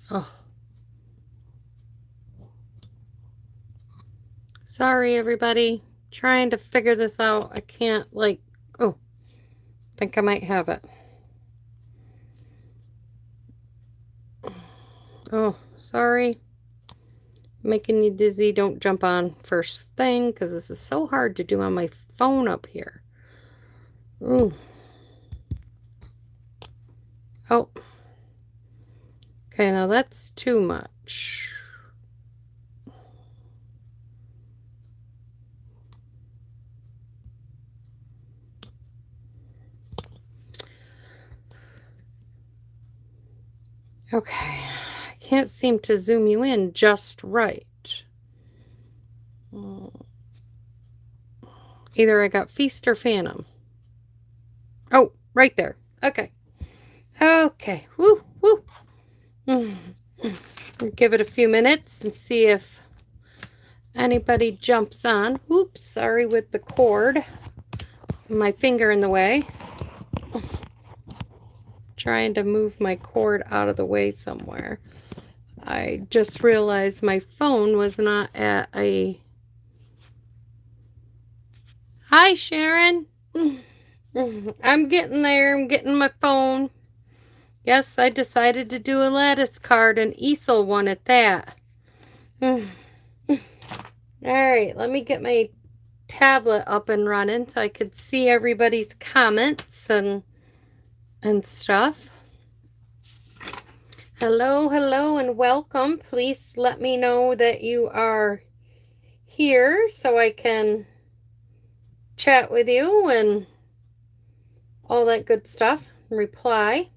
Oh, sorry, everybody. Trying to figure this out. I can't, oh, think I might have it. Oh, sorry. Making you dizzy. Don't jump on first thing because this is so hard to do on my phone up here. Ooh. Oh. Okay, now that's too much. Okay. I can't seem to zoom you in just right. Either I got Feast or Phantom. Oh, right there. Okay. Okay. Woo, woo. Give it a few minutes and see if anybody jumps on. Oops, sorry with the cord. My finger in the way. Trying to move my cord out of the way somewhere. I just realized my phone was not at a... Hi, Sharon. I'm getting there. I'm getting my phone. Yes, I decided to do a Lattice card, an easel one at that. All right, let me get my tablet up and running so I could see everybody's comments and stuff. Hello, hello, and welcome. Please let me know that you are here so I can chat with you and all that good stuff. Reply.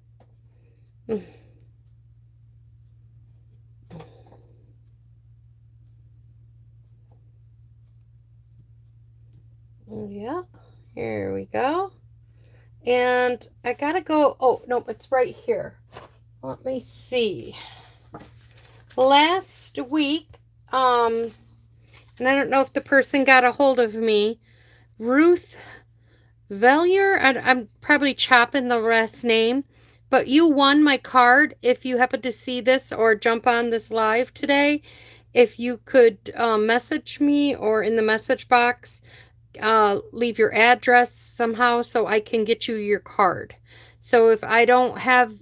Yeah, here we go. And I gotta go. Oh, no, it's right here. Let me see. Last week, and I don't know if the person got a hold of me, Ruth Vellier, I'm probably chopping the last name, but you won my card. If you happen to see this or jump on this live today, if you could message me or in the message box, leave your address somehow so I can get you your card. So if I don't have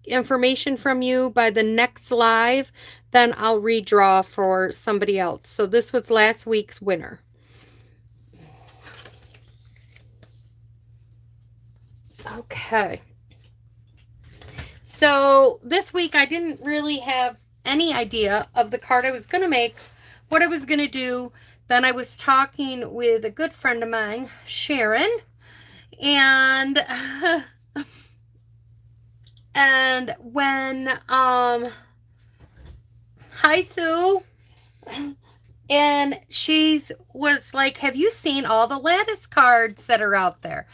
information from you by the next live, then I'll redraw for somebody else. So this was last week's winner. Okay. So this week I didn't really have any idea of the card I was going to make, what I was going to do. Then I was talking with a good friend of mine, Sharon, and and when hi Sue, and she was like, have you seen all the Lattice cards that are out there?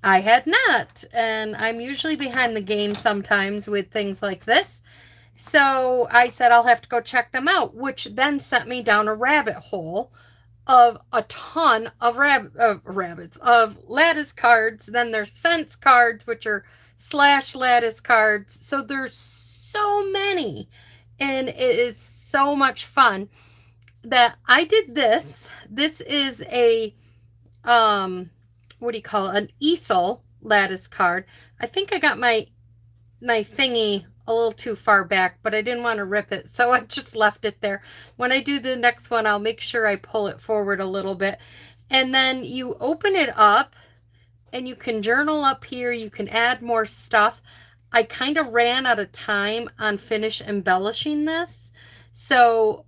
I had not, and I'm usually behind the game sometimes with things like this. So I said I'll have to go check them out, which then sent me down a rabbit hole of a ton of rabbits, of Lattice cards. Then there's fence cards, which are slash Lattice cards. So there's so many, and it is so much fun that I did this. This is a what do you call it? An easel Lattice card. I think I got my thingy a little too far back, but I didn't want to rip it, so I just left it there. When I do the next one, I'll make sure I pull it forward a little bit. And then you open it up, and you can journal up here. You can add more stuff. I kind of ran out of time on finish embellishing this, so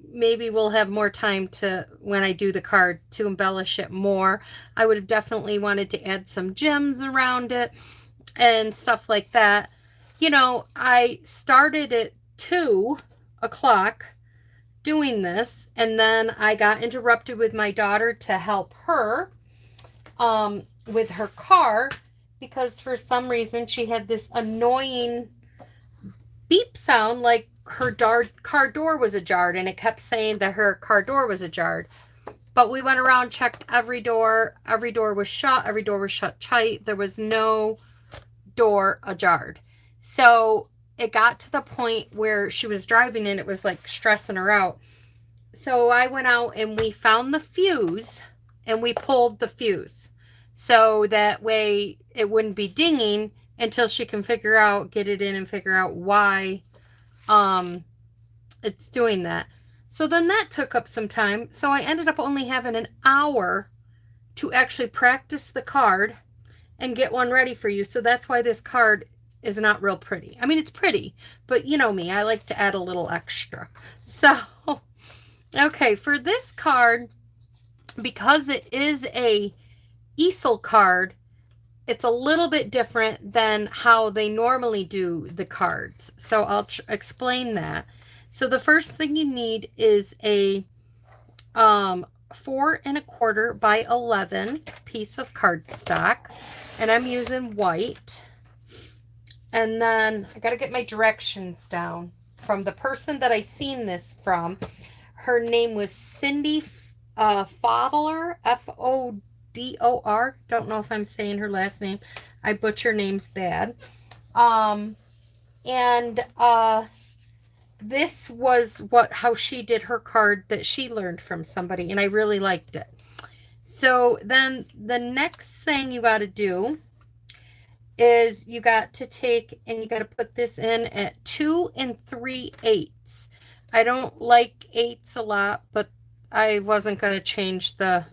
maybe we'll have more time to, when I do the card, to embellish it more. I would have definitely wanted to add some gems around it and stuff like that. You know, I started at 2 o'clock doing this, and then I got interrupted with my daughter to help her with her car, because for some reason she had this annoying beep sound, like her car door was ajar, and it kept saying that her car door was ajar. But we went around, checked every door. Every door was shut. Every door was shut tight. There was no door ajar. So it got to the point where she was driving and it was like stressing her out. So I went out and we found the fuse and we pulled the fuse. So that way it wouldn't be dinging until she can get it in and figure out why it's doing that. So then that took up some time. So I ended up only having an hour to actually practice the card and get one ready for you. So that's why this card is not real pretty. I mean, it's pretty, but you know me, I like to add a little extra. So, okay, for this card, because it is a easel card, it's a little bit different than how they normally do the cards. So I'll explain that. So the first thing you need is a 4 1/4 by 11 piece of cardstock, and I'm using white. And then I got to get my directions down from the person that I seen this from. Her name was Cindy Fodler, Fodor. Don't know if I'm saying her last name. I butcher names bad. This was how she did her card that she learned from somebody, and I really liked it. So then the next thing you got to do is you got to take and you got to put this in at 2 3/8. I don't like 8s a lot, but I wasn't going to change the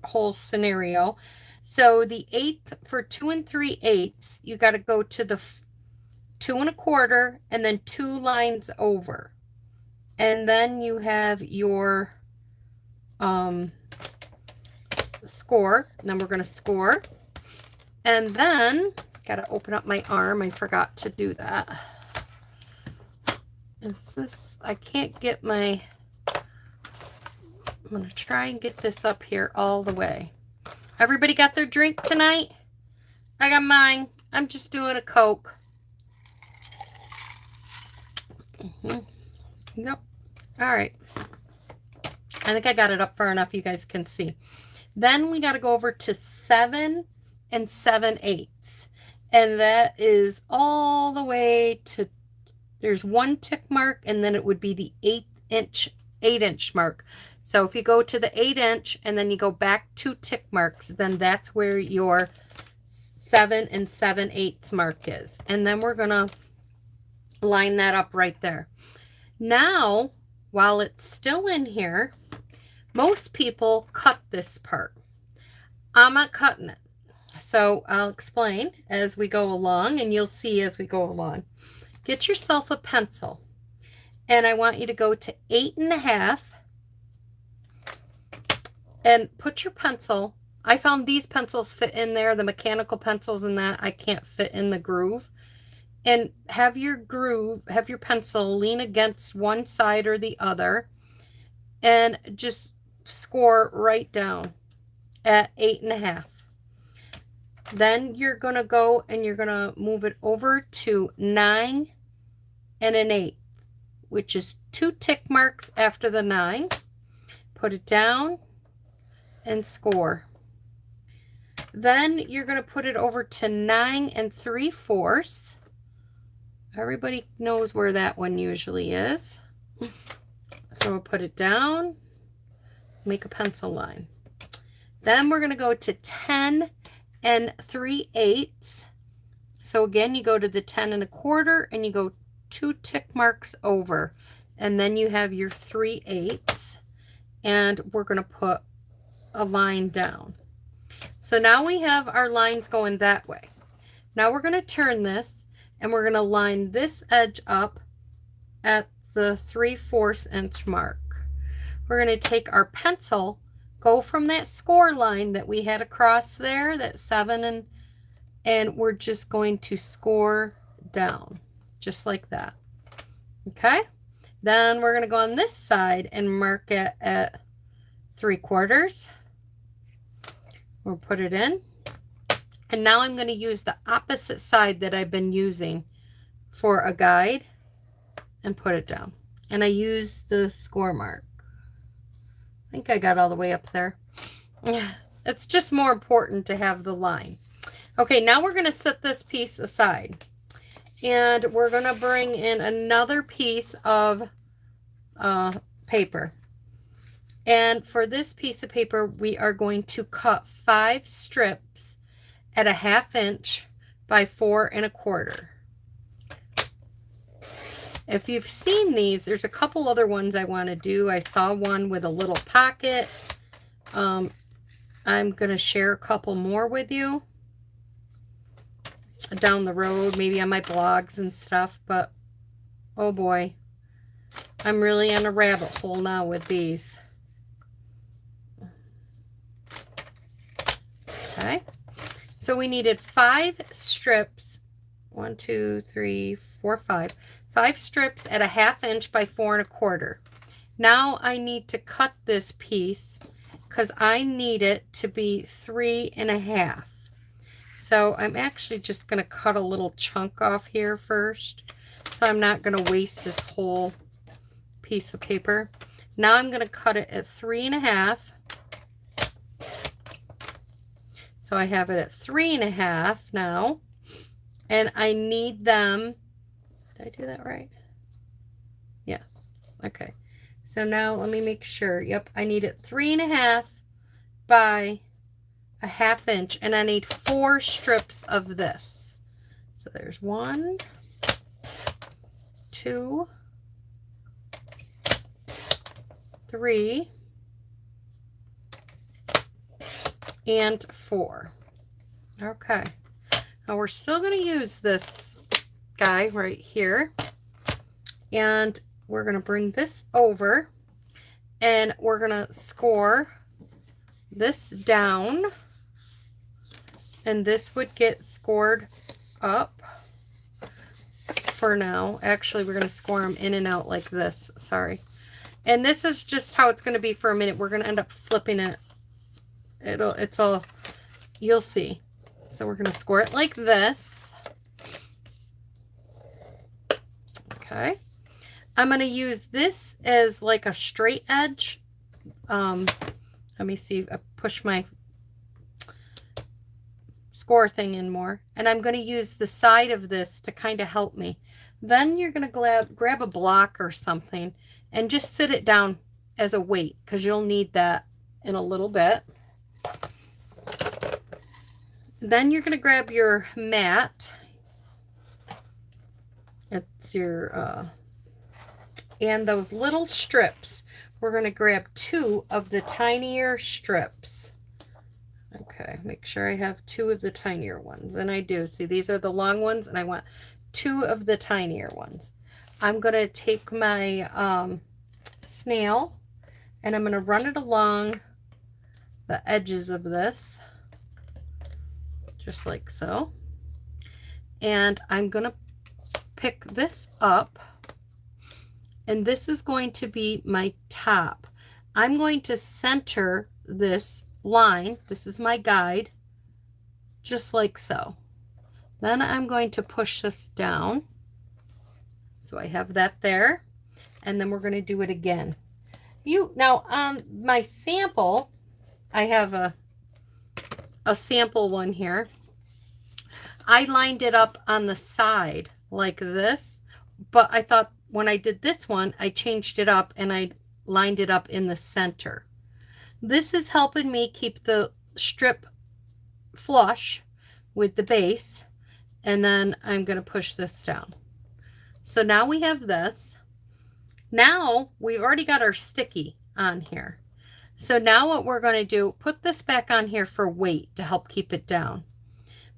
whole scenario. So the 8th for 2 3/8, you got to go to the 2 1/4 and then 2 lines over. And then you have your score. And then we're going to score. And then got to open up my arm. I forgot to do that. I can't get I'm going to try and get this up here all the way. Everybody got their drink tonight? I got mine. I'm just doing a Coke. Yep. All right. I think I got it up far enough you guys can see. Then we got to go over to 7 7/8. And that is all the way to, there's 1 tick mark, and then it would be the 8 inch mark. So if you go to the 8 inch and then you go back 2 tick marks, then that's where your 7 7/8 mark is. And then we're going to line that up right there. Now, while it's still in here, most people cut this part. I'm not cutting it. So I'll explain as we go along, and you'll see as we go along. Get yourself a pencil, and I want you to go to 8 1/2 and put your pencil. I found these pencils fit in there, the mechanical pencils and that I can't fit in the groove. And have your pencil lean against one side or the other, and just score right down at 8 1/2. Then you're going to go and you're going to move it over to 9 1/8, which is 2 tick marks after the 9. Put it down and score. Then you're going to put it over to 9 3/4. Everybody knows where that one usually is. So we'll put it down, make a pencil line. Then we're going to go to 10 3/8. So again, you go to the 10 1/4 and you go 2 tick marks over, and then you have your 3/8, and we're going to put a line down. So now we have our lines going that way. Now we're going to turn this, and we're going to line this edge up at the 3/4 inch mark. We're going to take our pencil, go from that score line that we had across there, that 7, and we're just going to score down, just like that. Okay? Then we're going to go on this side and mark it at 3/4. We'll put it in. And now I'm going to use the opposite side that I've been using for a guide and put it down. And I use the score mark. I think I got all the way up there. It's just more important to have the line. Okay, now we're going to set this piece aside. And we're going to bring in another piece of paper. And for this piece of paper, we are going to cut 5 strips at a 1/2 inch by 4 1/4. If you've seen these, there's a couple other ones I want to do. I saw one with a little pocket. I'm going to share a couple more with you down the road, maybe on my blogs and stuff. But, oh boy, I'm really on a rabbit hole now with these. Okay, so we needed 5 strips. 1, 2, 3, 4, 5. 5 strips at a 1/2 inch by 4 1/4. Now I need to cut this piece because I need it to be 3 1/2. So I'm actually just going to cut a little chunk off here first. So I'm not going to waste this whole piece of paper. Now I'm going to cut it at 3 1/2. So I have it at 3 1/2 now. And I need them. Did I do that right? Yes. Okay. So now let me make sure. Yep. I need it 3 1/2 by a 1/2 inch. And I need 4 strips of this. So there's 1, 2, 3, and 4. Okay. Now we're still going to use this guy right here. And we're going to bring this over. And we're going to score this down. And this would get scored up for now. Actually, we're going to score them in and out like this. Sorry. And this is just how it's going to be for a minute. We're going to end up flipping it. It's all, you'll see. So we're going to score it like this. Okay. I'm going to use this as like a straight edge. Let me see. I push my score thing in more. And I'm going to use the side of this to kind of help me. Then you're going to grab a block or something and just sit it down as a weight because you'll need that in a little bit. Then you're going to grab your mat. It's your, and those little strips. We're going to grab 2 of the tinier strips. Okay, make sure I have 2 of the tinier ones. And I do. See, these are the long ones, and I want 2 of the tinier ones. I'm going to take my snail, and I'm going to run it along the edges of this. Just like so. And I'm going to pick this up. And this is going to be my top. I'm going to center this line. This is my guide. Just like so. Then I'm going to push this down. So I have that there. And then we're going to do it again. Now on my sample, I have a sample one here. I lined it up on the side like this, but I thought when I did this one, I changed it up and I lined it up in the center. This is helping me keep the strip flush with the base, and then I'm going to push this down. So now we have this. Now we've already got our sticky on here. So now what we're going to do, put this back on here for weight to help keep it down.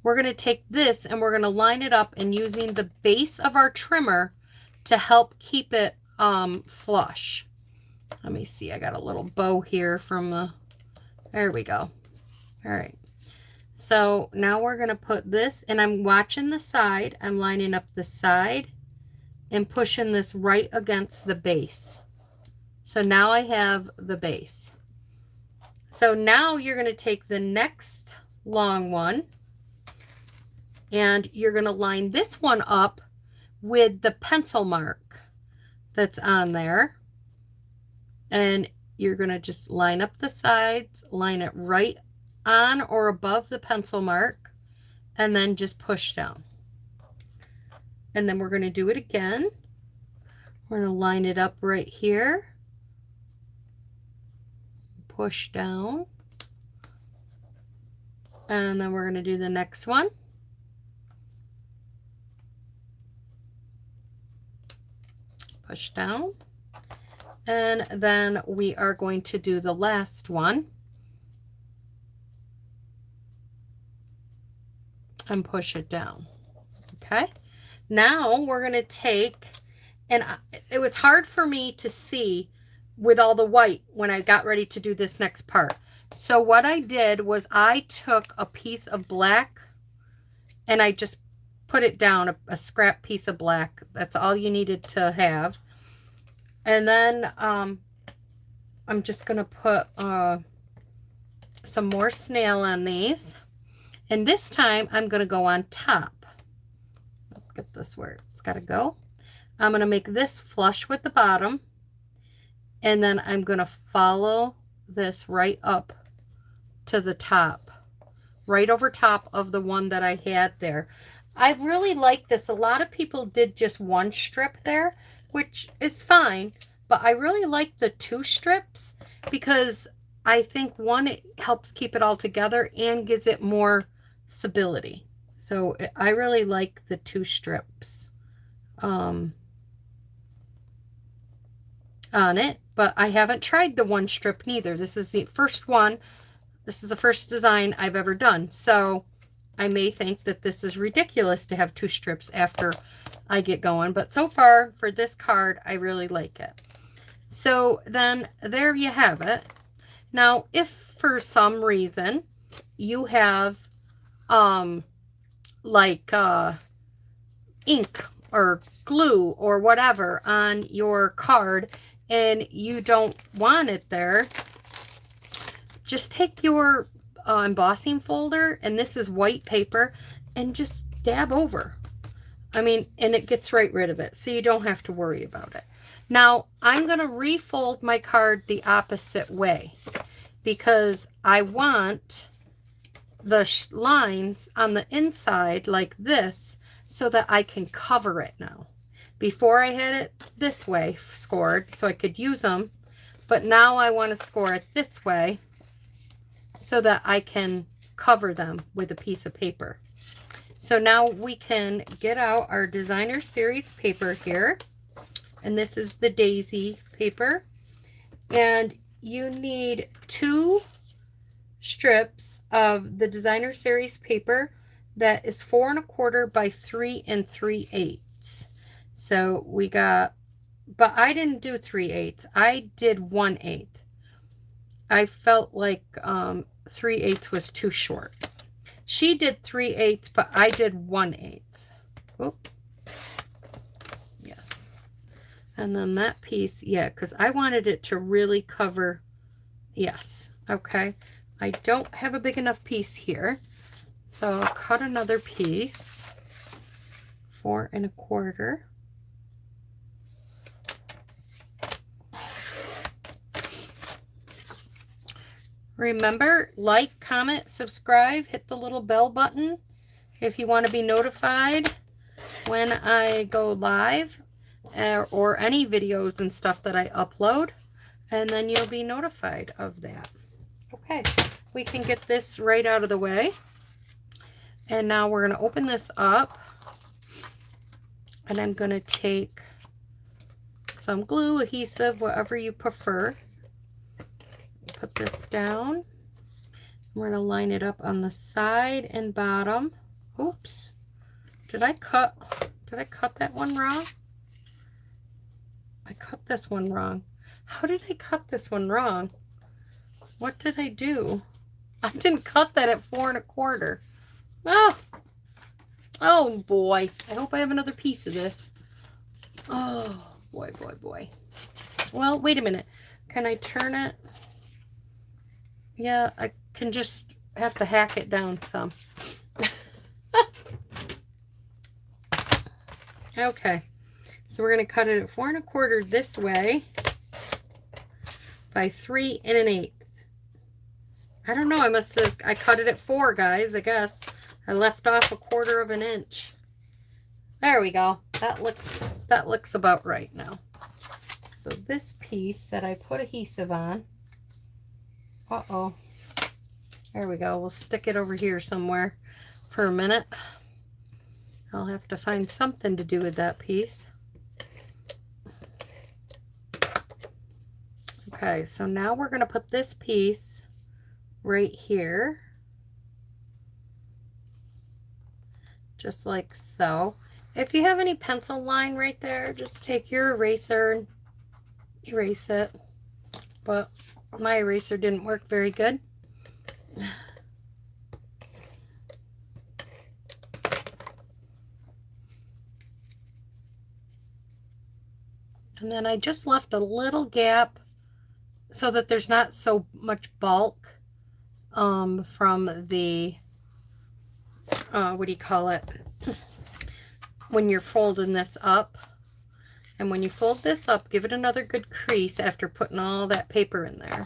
We're going to take this and we're going to line it up and using the base of our trimmer to help keep it flush. Let me see. I got a little bow here from the, there we go. All right. So now we're going to put this, and I'm watching the side. I'm lining up the side and pushing this right against the base. So now I have the base. So now you're going to take the next long one and you're going to line this one up with the pencil mark that's on there. And you're going to just line up the sides, line it right on or above the pencil mark, and then just push down. And then we're going to do it again. We're going to line it up right here. Push down. And then we're going to do the next one. Push down. And then we are going to do the last one. And push it down. Okay. Now we're going to take, and it was hard for me to see with all the white when I got ready to do this next part. So what I did was I took a piece of black and I just put it down, a scrap piece of black. That's all you needed to have. And then I'm just going to put some more snail on these. And this time I'm going to go on top. Get this where it's got to go. I'm going to make this flush with the bottom. And then I'm going to follow this right up to the top. Right over top of the one that I had there. I really like this. A lot of people did just one strip there, which is fine. But I really like the 2 strips because I think one, it helps keep it all together and gives it more stability. So I really like the 2 strips on it, but I haven't tried the 1 strip neither. This is the first one. This is the first design I've ever done. So I may think that this is ridiculous to have 2 strips after I get going, but so far for this card, I really like it. So then there you have it. Now, if for some reason you have ink or glue or whatever on your card and you don't want it there, just take your embossing folder, and this is white paper, and just dab over. I mean, and it gets right rid of it, so you don't have to worry about it. Now, I'm going to refold my card the opposite way because I want the lines on the inside like this so that I can cover it now. Before I had it this way scored so I could use them, but now I want to score it this way so that I can cover them with a piece of paper. So now we can get out our designer series paper here, and this is the daisy paper, and you need 2 strips of the designer series paper that is 4 1/4 by 3 3/8. So we got, but I didn't do 3/8. I did 1/8. I felt like 3/8 was too short. She did 3/8, but I did 1/8. Oop. Yes. And then that piece, yeah, because I wanted it to really cover. Yes. Okay. I don't have a big enough piece here, so I'll cut another piece, 4 1/4. Remember, like, comment, subscribe, hit the little bell button if you want to be notified when I go live or any videos and stuff that I upload, and then you'll be notified of that. Okay, we can get this right out of the way. And now we're going to open this up, and I'm going to take some glue, adhesive, whatever you prefer. Put this down. We're going to line it up on the side and bottom. Oops. Did I cut that one wrong? I cut this one wrong. How did I cut this one wrong? What did I do? I didn't cut that at 4 1/4. Oh boy. I hope I have another piece of this. Oh boy, boy, boy. Well, wait a minute. Can I turn it? Yeah, I can just have to hack it down some. Okay, so we're going to cut it at 4 1/4 this way by 3 1/8. I don't know, I cut it at 4, guys, I guess. I left off 1/4 of an inch. There we go. That looks about right now. So this piece that I put adhesive on, there we go. We'll stick it over here somewhere for a minute. I'll have to find something to do with that piece. Okay, so now we're going to put this piece right here, just like so. If you have any pencil line right there, just take your eraser and erase it. But my eraser didn't work very good. And then I just left a little gap so that there's not so much bulk from the, what do you call it, when you're folding this up. And when you fold this up, give it another good crease after putting all that paper in there.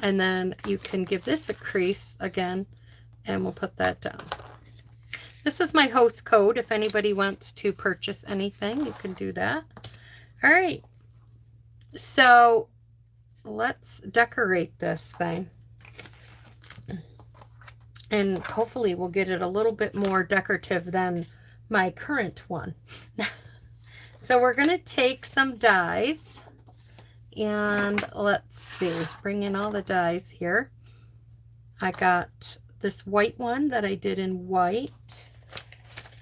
And then you can give this a crease again, and we'll put that down. This is my host code. If anybody wants to purchase anything, you can do that. All right. So let's decorate this thing. And hopefully we'll get it a little bit more decorative than my current one. So we're going to take some dies, and let's see, bring in all the dies here. I got this white one that I did in white,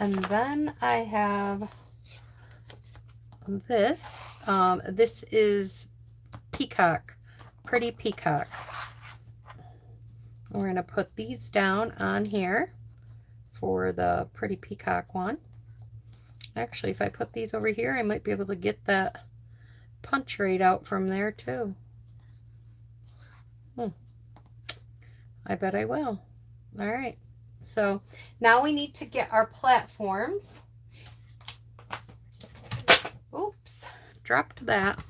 and then I have this. This is peacock, pretty peacock. We're going to put these down on here for the pretty peacock one. Actually, if I put these over here, I might be able to get that punch rate out from there too. I bet I will. All right. So now we need to get our platforms. Oops, dropped that.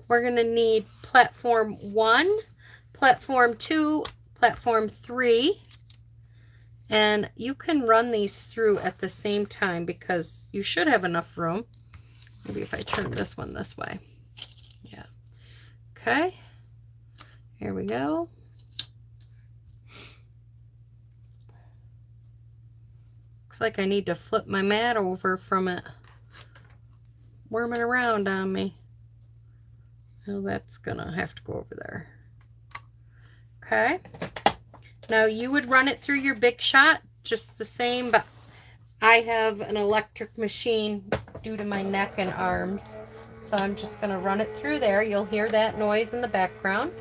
We're going to need platform 1, platform 2, platform 3. And you can run these through at the same time because you should have enough room. Maybe if I turn this one this way. Yeah. Okay. Here we go. Looks like I need to flip my mat over from it worming around on me. Well, that's gonna have to go over there. Okay. Now you would run it through your Big Shot just the same, but I have an electric machine due to my neck and arms. So I'm just going to run it through there. You'll hear that noise in the background.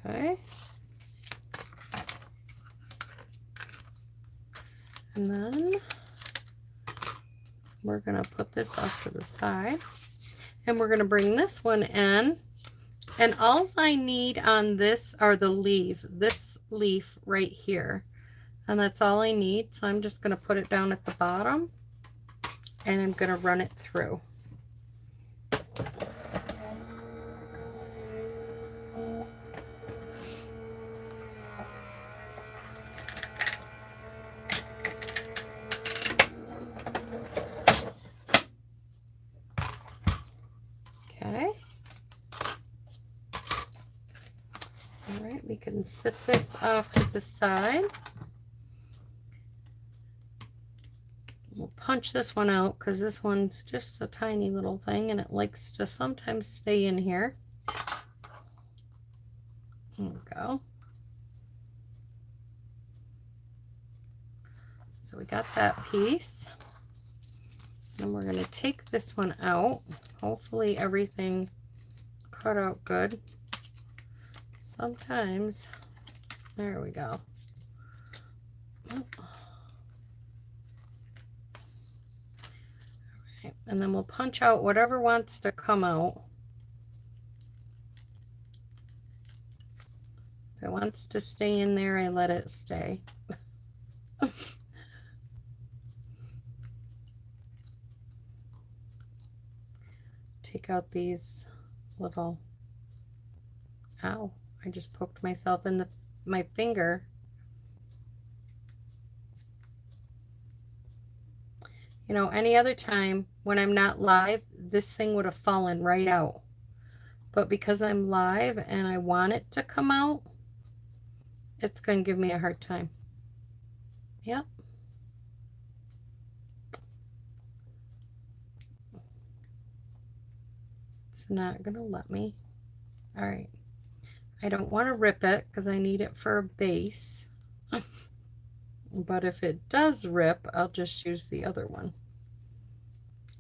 Okay. And then we're going to put this off to the side. And we're going to bring this one in. And all I need on this are the leaves. This leaf right here. And that's all I need. So I'm just going to put it down at the bottom. And I'm going to run it through. Okay. All right, we can set this off to the side. We'll punch this one out because this one's just a tiny little thing and it likes to sometimes stay in here. There we go. So we got that piece. And we're going to take this one out. Hopefully everything cut out good. Sometimes, there we go. Alright, and then we'll punch out whatever wants to come out. If it wants to stay in there, I let it stay. Take take out these little, ow, I just poked myself in my finger. You know, any other time when I'm not live, this thing would have fallen right out. But because I'm live and I want it to come out, it's going to give me a hard time. Yep. It's not going to let me. All right. I don't want to rip it because I need it for a base. But if it does rip, I'll just use the other one.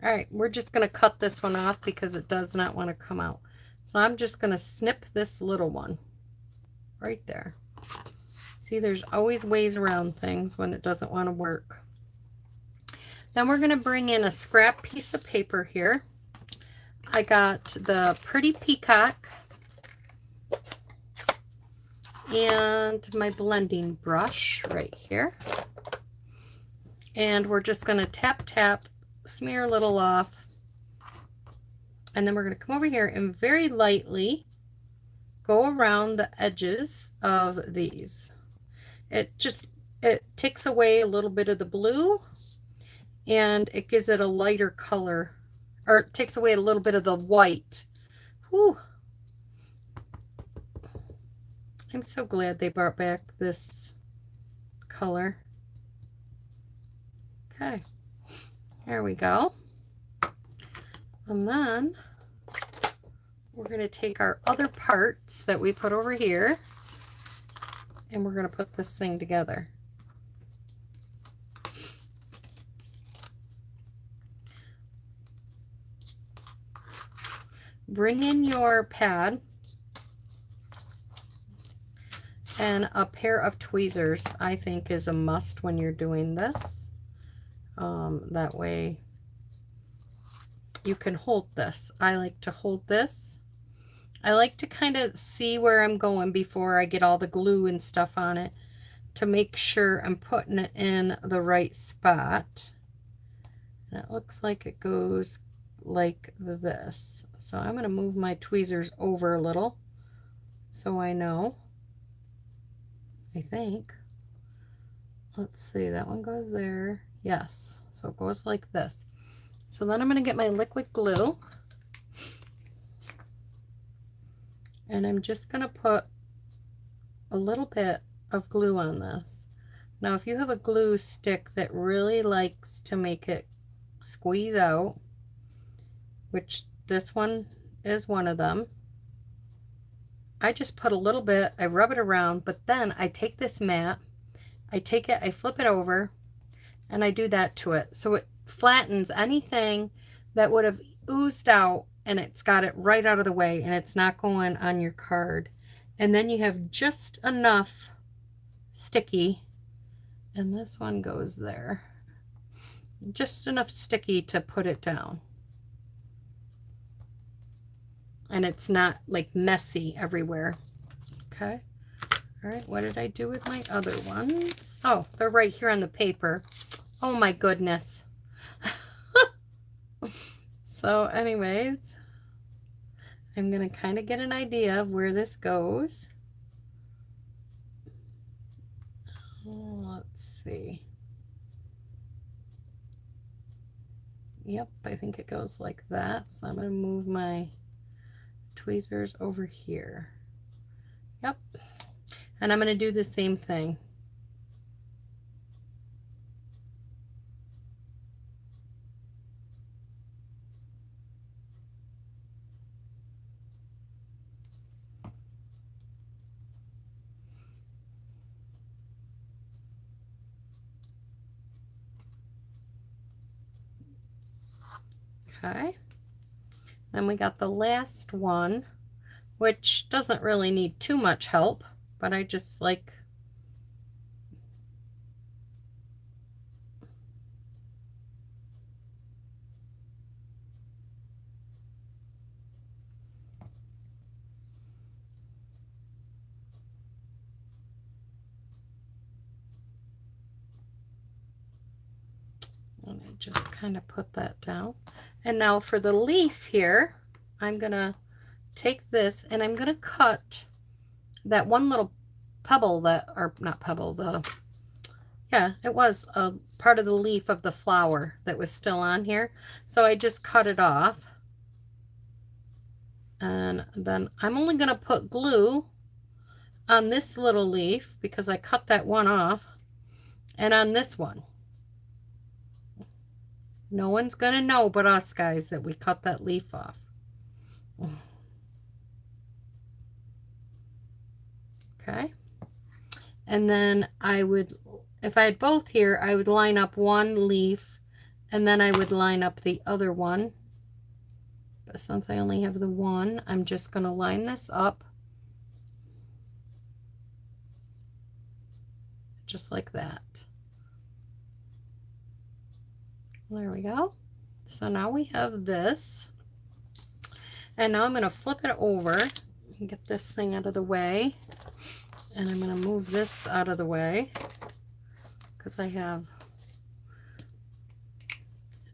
All right, we're just going to cut this one off because it does not want to come out. So I'm just going to snip this little one right there. See, there's always ways around things when it doesn't want to work. Then we're going to bring in a scrap piece of paper here. I got the Pretty Peacock and my blending brush right here. And we're just going to tap, tap, smear a little off. And then we're going to come over here and very lightly go around the edges of these. It takes away a little bit of the blue and it gives it a lighter color, or it takes away a little bit of the white. Whew. I'm so glad they brought back this color. Okay, there we go. And then we're going to take our other parts that we put over here and we're going to put this thing together. Bring in your pad and a pair of tweezers, I think, is a must when you're doing this. That way you can hold this. I like to hold this. I like to kind of see where I'm going before I get all the glue and stuff on it to make sure I'm putting it in the right spot. And it looks like it goes like this. So I'm going to move my tweezers over a little so I know. I think. Let's see, that one goes there. Yes, so it goes like this. So then I'm going to get my liquid glue and I'm just going to put a little bit of glue on this. Now if you have a glue stick that really likes to make it squeeze out, which this one is one of them, I just put a little bit, I rub it around, but then I take this mat, I take it, I flip it over, and I do that to it. So it flattens anything that would have oozed out, and it's got it right out of the way, and it's not going on your card. And then you have just enough sticky, and this one goes there. Just enough sticky to put it down. And it's not like messy everywhere. Okay. All right, what did I do with my other ones? Oh, they're right here on the paper. Oh my goodness. So anyways, I'm going to kind of get an idea of where this goes. Let's see. Yep, I think it goes like that. So I'm going to move my tweezers over here. Yep. And I'm going to do the same thing. Okay. Then we got the last one, which doesn't really need too much help, but I just like and I just kind of put that down. And now for the leaf here, I'm going to take this and I'm going to cut that one little pebble that, or not pebble, yeah, it was a part of the leaf of the flower that was still on here. So I just cut it off. And then I'm only going to put glue on this little leaf because I cut that one off, and on this one. No one's going to know but us, guys, that we cut that leaf off. Okay. And then I would, if I had both here, I would line up one leaf and then I would line up the other one. But since I only have the one, I'm just going to line this up just like that. There we go. So now we have this. And now I'm going to flip it over and get this thing out of the way. And I'm going to move this out of the way because I have,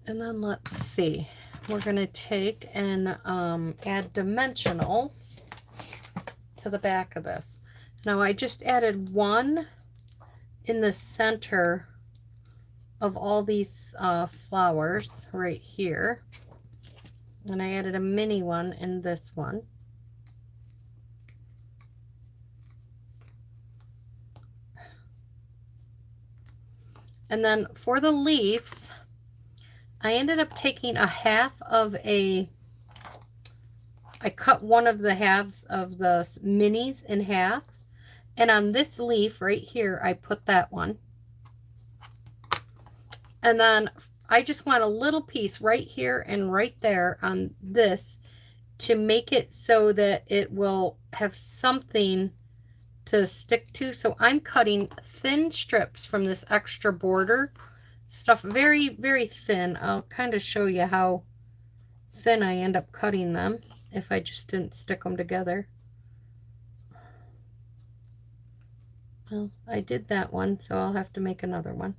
and then let's see, we're going to take and add dimensionals to the back of this. Now I just added one in the center of all these flowers right here, and I added a mini one in this one. And then for the leaves, I ended up taking a half of I cut one of the halves of the minis in half. And on this leaf right here, I put that one. And then I just want a little piece right here and right there on this to make it so that it will have something to stick to. So I'm cutting thin strips from this extra border stuff, very, very thin. I'll kind of show you how thin I end up cutting them if I just didn't stick them together. Well, I did that one, so I'll have to make another one.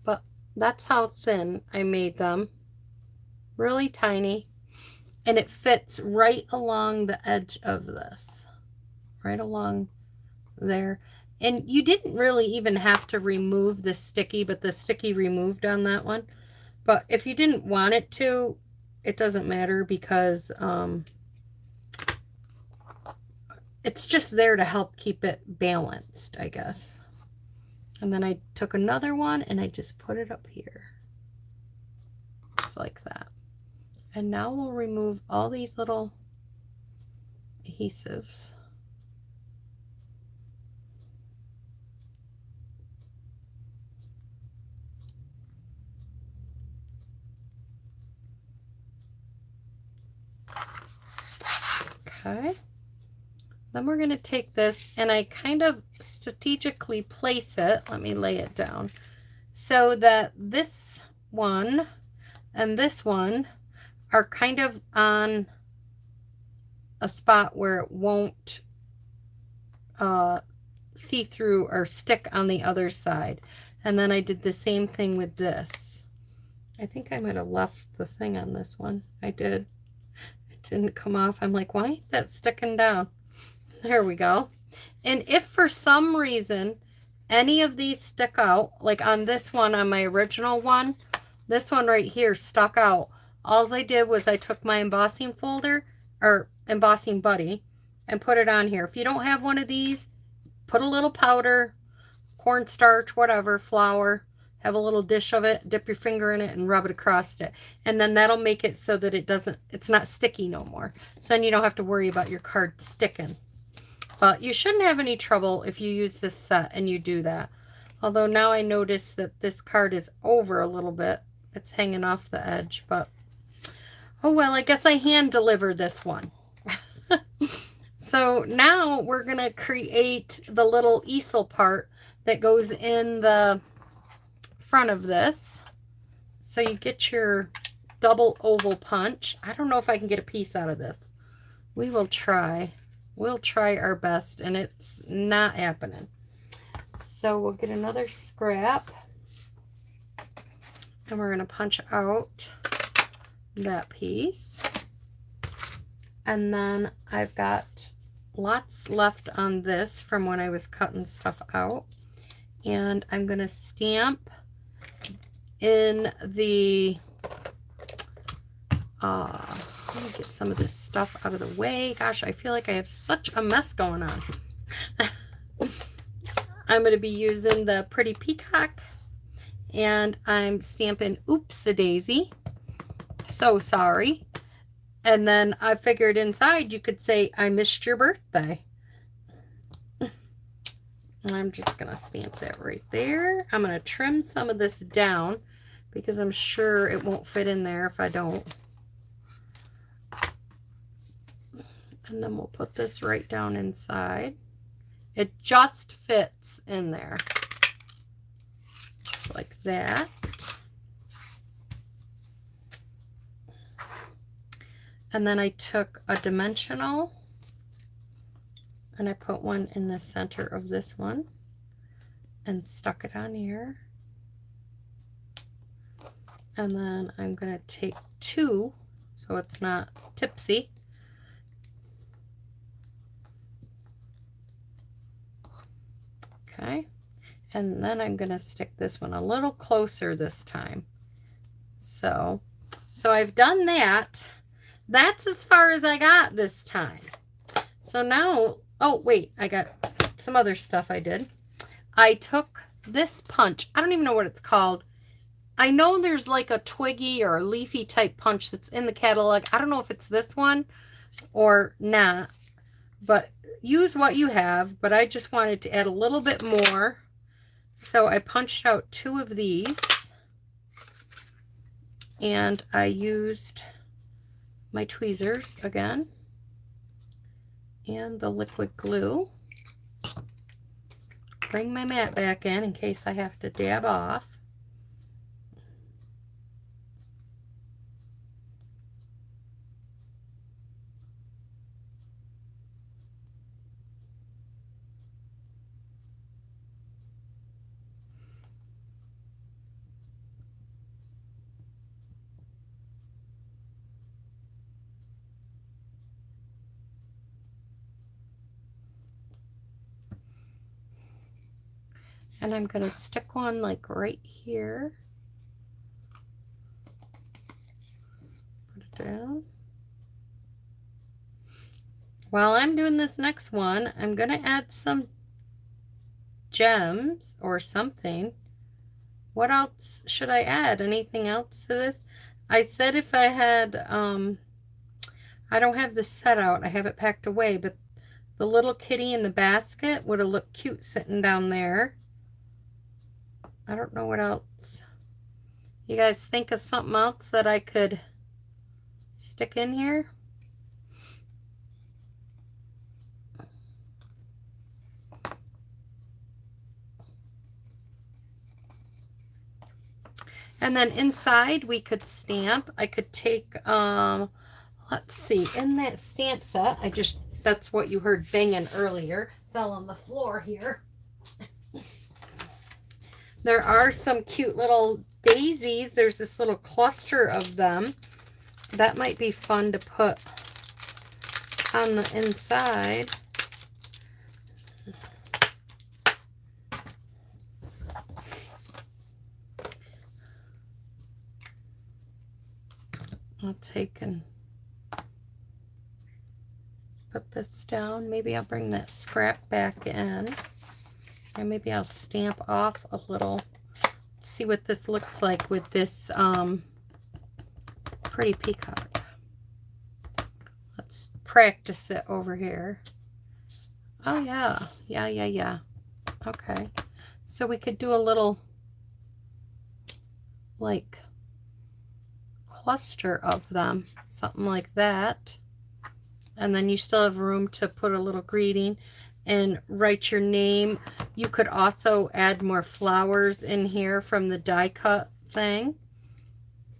But that's how thin I made them. Really tiny. And it fits right along the edge of this. Right along there. And you didn't really even have to remove the sticky, but the sticky removed on that one. But if you didn't want it to, it doesn't matter because it's just there to help keep it balanced, I guess. And then I took another one and I just put it up here. Just like that. And now we'll remove all these little adhesives. Okay. Then we're going to take this and I kind of strategically place it. Let me lay it down so that this one and this one are kind of on a spot where it won't see through or stick on the other side. And then I did the same thing with this. I think I might have left the thing on this one. I did. It didn't come off. I'm like, why ain't that sticking down? There we go. And if for some reason any of these stick out, like on this one, on my original one, this one right here stuck out. All I did was I took my embossing folder or embossing buddy and put it on here. If you don't have one of these, put a little powder, cornstarch, whatever, flour, have a little dish of it, dip your finger in it and rub it across it. And then that'll make it so that it's not sticky no more. So then you don't have to worry about your card sticking. But you shouldn't have any trouble if you use this set and you do that. Although now I notice that this card is over a little bit. It's hanging off the edge, but oh well, I guess I hand delivered this one. So now we're going to create the little easel part that goes in the front of this. So you get your double oval punch. I don't know if I can get a piece out of this. We will try. We'll try our best, and it's not happening. So we'll get another scrap, and we're going to punch out that piece. And then I've got lots left on this from when I was cutting stuff out. And I'm going to stamp in the, let me get some of this stuff out of the way. Gosh, I feel like I have such a mess going on. I'm going to be using the Pretty Peacock, and I'm stamping Oops-a-Daisy. So sorry. And then I figured inside you could say, I missed your birthday. And I'm just going to stamp that right there. I'm going to trim some of this down because I'm sure it won't fit in there if I don't. And then we'll put this right down inside. It just fits in there. Just like that. And then I took a dimensional and I put one in the center of this one and stuck it on here. And then I'm going to take two so it's not tipsy. Okay. And then I'm going to stick this one a little closer this time. So I've done that. That's as far as I got this time. So now, oh wait, I got some other stuff I did. I took this punch. I don't even know what it's called. I know there's like a twiggy or a leafy type punch that's in the catalog. I don't know if it's this one or not, but use what you have. But I just wanted to add a little bit more. So I punched out two of these and I used my tweezers again and the liquid glue. Bring my mat back in case I have to dab off. And I'm going to stick one like right here. Put it down. While I'm doing this next one, I'm going to add some gems or something. What else should I add? Anything else to this? I said if I had, I don't have this set out. I have it packed away, but the little kitty in the basket would have looked cute sitting down there. I don't know what else. You guys think of something else that I could stick in here? And then inside we could stamp. I could take, let's see, in that stamp set, that's what you heard banging earlier. Fell on the floor here. There are some cute little daisies. There's this little cluster of them. That might be fun to put on the inside. I'll take and put this down. Maybe I'll bring that scrap back in. And maybe I'll stamp off a little. See what this looks like with this Pretty Peacock. Let's practice it over here. Oh yeah. Yeah. Okay. So we could do a little like cluster of them. Something like that. And then you still have room to put a little greeting and write your name. You could also add more flowers in here from the die cut thing.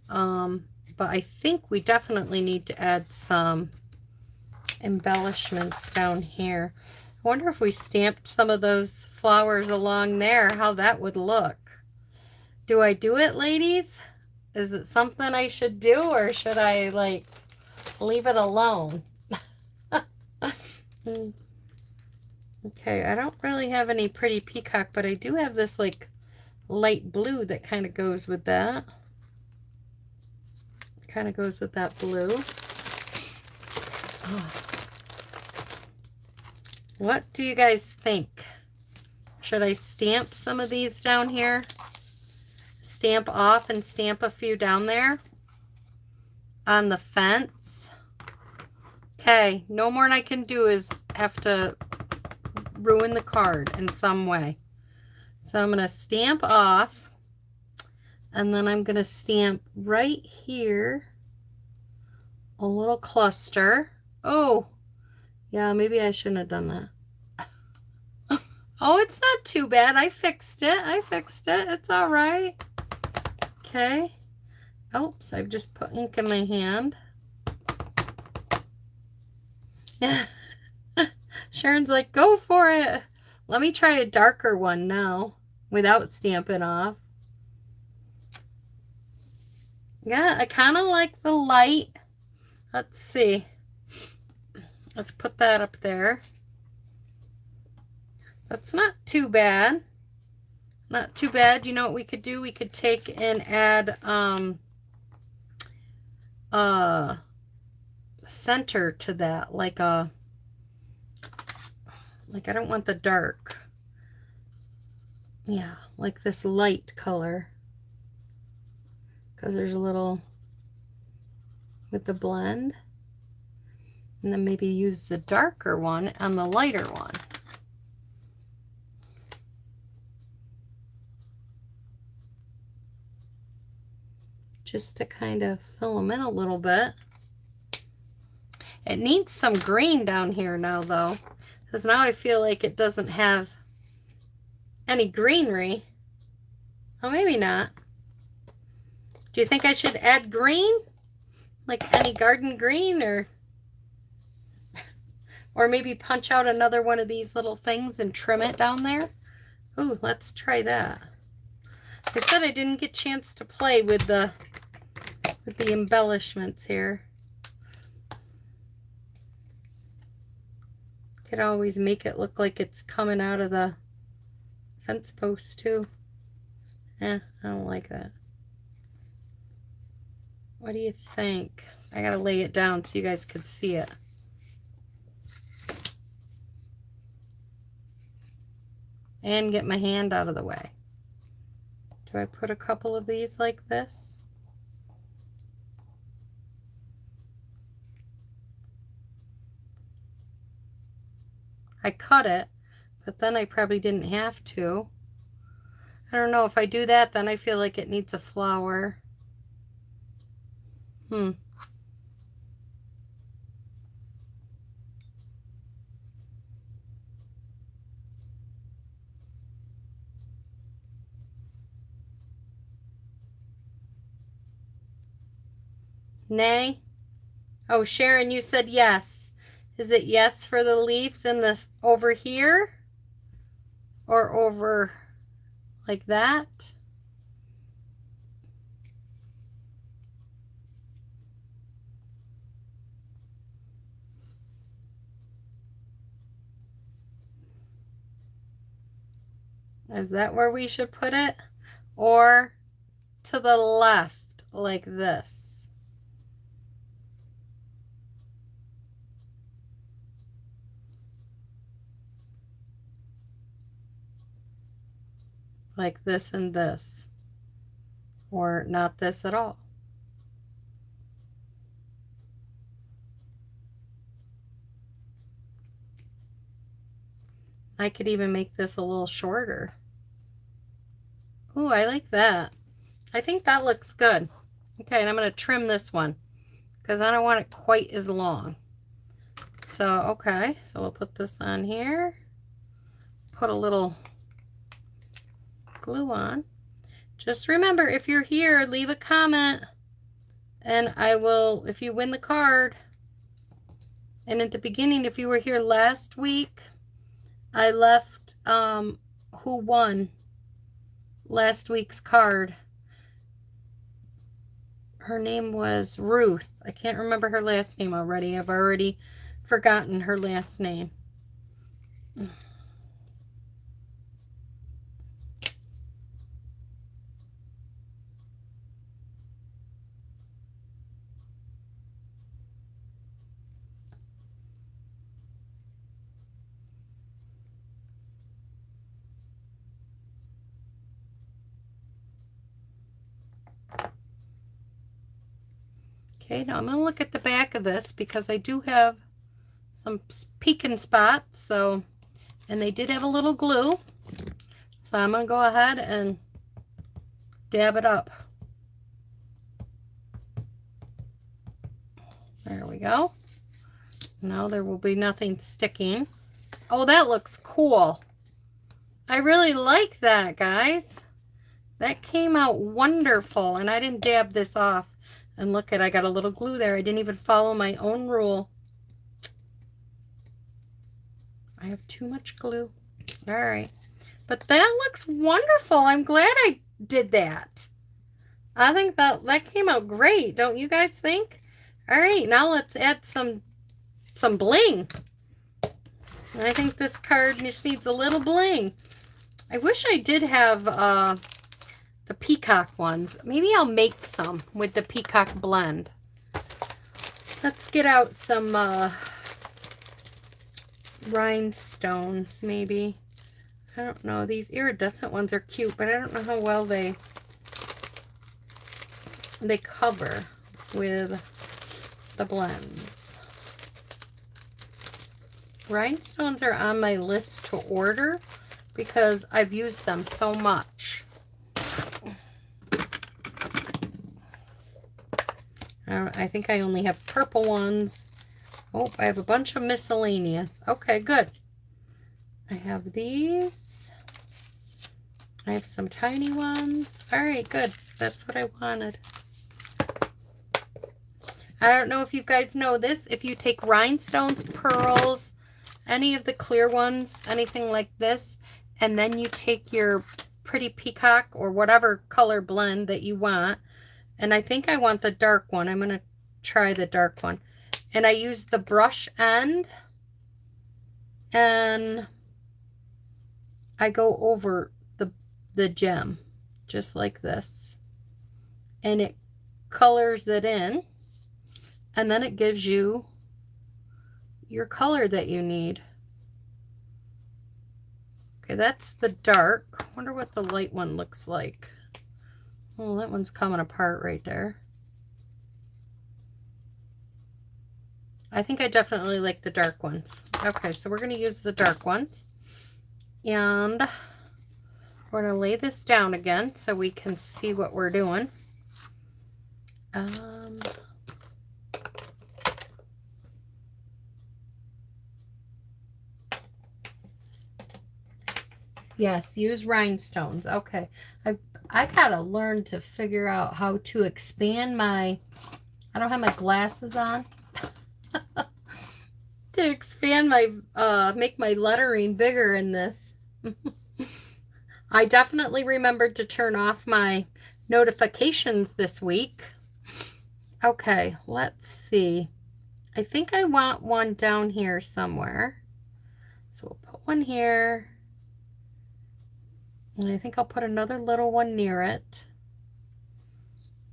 But I think we definitely need to add some embellishments down here. I wonder if we stamped some of those flowers along there, how that would look. Do I do it, ladies? Is it something I should do, or should I like leave it alone? Okay, I don't really have any pretty peacock, but I do have this like light blue that kind of goes with that. Kind of goes with that blue. Oh. What do you guys think? Should I stamp some of these down here? Stamp off and stamp a few down there on the fence. Okay, no more than I can do is have to ruin the card in some way. So I'm going to stamp off, and then I'm going to stamp right here a little cluster. Oh, yeah, maybe I shouldn't have done that. Oh, it's not too bad. I fixed it. It's all right. Okay. Oops, I've just put ink in my hand. Yeah. Sharon's like, go for it. Let me try a darker one now without stamping off. Yeah, I kind of like the light. Let's see. Let's put that up there. That's not too bad. Not too bad. You know what we could do? We could take and add center to that, like I don't want the dark. Yeah, like this light color. Because there's a little with the blend. And then maybe use the darker one on the lighter one. Just to kind of fill them in a little bit. It needs some green down here now, though, because now I feel like it doesn't have any greenery. Oh, maybe not. Do you think I should add green? Like any garden green, or maybe punch out another one of these little things and trim it down there? Ooh, let's try that. Like I said, I didn't get a chance to play with the embellishments here. Could always make it look like it's coming out of the fence post too. I don't like that. What do you think? I gotta lay it down so you guys could see it. And get my hand out of the way. Do I put a couple of these like this? I cut it, but then I probably didn't have to. I don't know, if I do that, then I feel like it needs a flower. Nay? Oh, Sharon, you said yes. Is it yes for the leaves and the over here? Or over like that? Is that where we should put it? Or to the left, like this? Like this and this. Or not this at all. I could even make this a little shorter. Ooh, I like that. I think that looks good. Okay, and I'm going to trim this one because I don't want it quite as long. So, okay, so we'll put this on here. Put a little glue on. Just remember, if you're here, leave a comment and I will, if you win the card. And at the beginning, if you were here last week, I left who won last week's card. Her name was Ruth. I can't remember her last name already. I've already forgotten her last name. Okay, now I'm going to look at the back of this because I do have some peeking spots, so, and they did have a little glue. So I'm going to go ahead and dab it up. There we go. Now there will be nothing sticking. Oh, that looks cool. I really like that, guys. That came out wonderful, and I didn't dab this off. And look at, I got a little glue there. I didn't even follow my own rule. I have too much glue. All right. But that looks wonderful. I'm glad I did that. I think that came out great. Don't you guys think? All right, now let's add some bling. I think this card just needs a little bling. I wish I did have the peacock ones. Maybe I'll make some with the peacock blend. Let's get out some rhinestones, maybe. I don't know. These iridescent ones are cute, but I don't know how well they cover with the blends. Rhinestones are on my list to order because I've used them so much. I think I only have purple ones. Oh, I have a bunch of miscellaneous. Okay, good. I have these. I have some tiny ones. All right, good. That's what I wanted. I don't know if you guys know this. If you take rhinestones, pearls, any of the clear ones, anything like this, and then you take your pretty peacock or whatever color blend that you want, and I think I want the dark one. I'm going to try the dark one. And I use the brush end, and I go over the gem, just like this. And it colors it in, and then it gives you your color that you need. Okay, that's the dark. Wonder what the light one looks like. Oh, that one's coming apart right there. I think I definitely like the dark ones. Okay, so we're going to use the dark ones. And we're going to lay this down again so we can see what we're doing. Yes, use rhinestones. Okay. I gotta learn to figure out how to expand my, I don't have my glasses on. To expand my, make my lettering bigger in this. I definitely remembered to turn off my notifications this week. Okay, let's see. I think I want one down here somewhere. So we'll put one here. And I think I'll put another little one near it.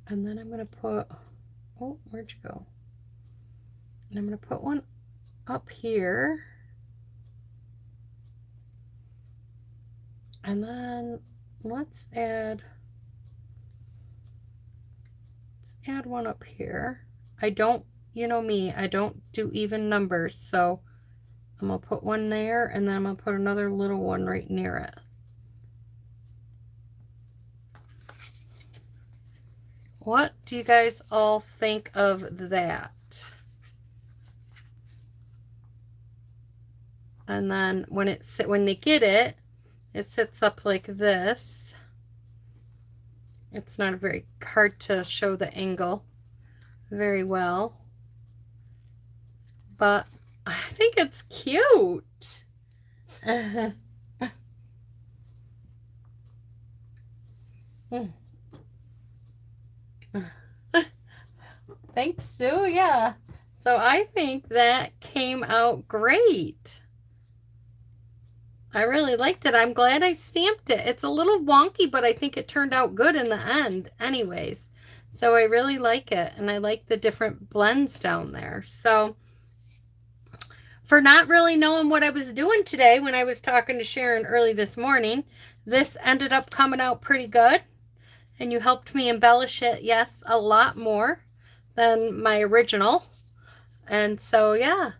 And then I'm going to put, oh, where'd you go? And I'm going to put one up here. And then let's add one up here. I don't, you know me, I don't do even numbers. So I'm going to put one there, and then I'm going to put another little one right near it. What do you guys all think of that? And then when they get it, it sits up like this. It's not very hard to show the angle very well, but I think it's cute. Thanks, Sue. Yeah. So I think that came out great. I really liked it. I'm glad I stamped it. It's a little wonky, but I think it turned out good in the end anyways. So I really like it, and I like the different blends down there. So for not really knowing what I was doing today when I was talking to Sharon early this morning, this ended up coming out pretty good. And you helped me embellish it, yes, a lot more than my original. And so, yeah,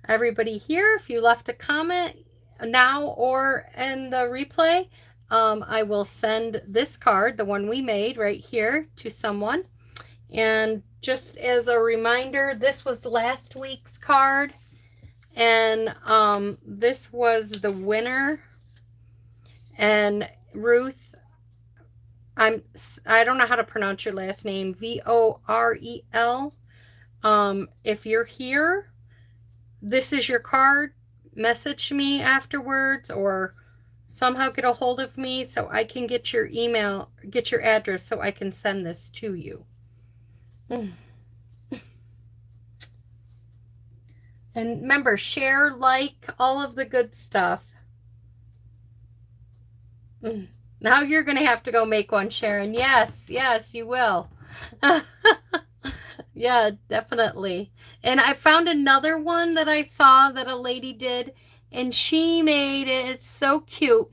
everybody here, if you left a comment now or in the replay, I will send this card, the one we made right here, to someone. And just as a reminder, this was last week's card, and this was the winner. And Ruth, I don't know how to pronounce your last name, Vorel. If you're here, this is your card. Message me afterwards, or somehow get a hold of me so I can get your email, get your address so I can send this to you. And remember, share, like, all of the good stuff. Now you're going to have to go make one, Sharon. Yes, yes, you will. Yeah, definitely. And I found another one that I saw that a lady did, and she made it. It's so cute.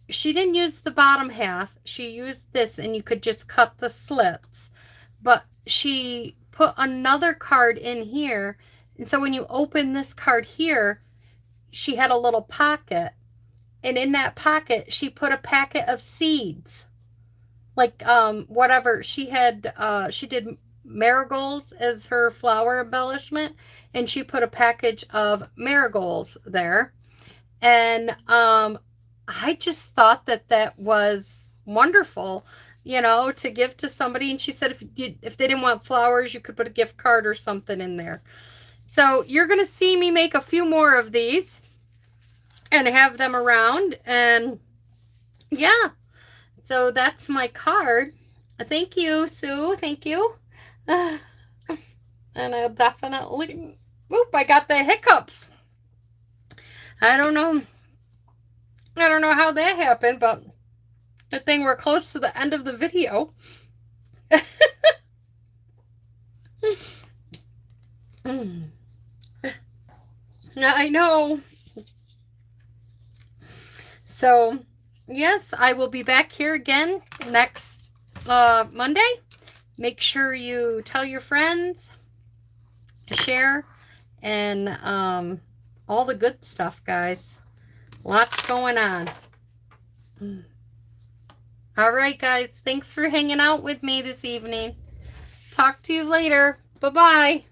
She didn't use the bottom half. She used this, and you could just cut the slits. But she put another card in here. And so when you open this card here, she had a little pocket. And in that pocket, she put a packet of seeds. Like, whatever. She did marigolds as her flower embellishment. And she put a package of marigolds there. And I just thought that was wonderful, to give to somebody. And she said if they didn't want flowers, you could put a gift card or something in there. So you're going to see me make a few more of these and have them around. And yeah, so that's my card. Thank you, Sue. Thank you. And I'll definitely, I got the hiccups. I don't know how that happened, but good thing we're close to the end of the video. I know. So, yes, I will be back here again next Monday. Make sure you tell your friends, share, and all the good stuff, guys. Lots going on. All right, guys. Thanks for hanging out with me this evening. Talk to you later. Bye-bye.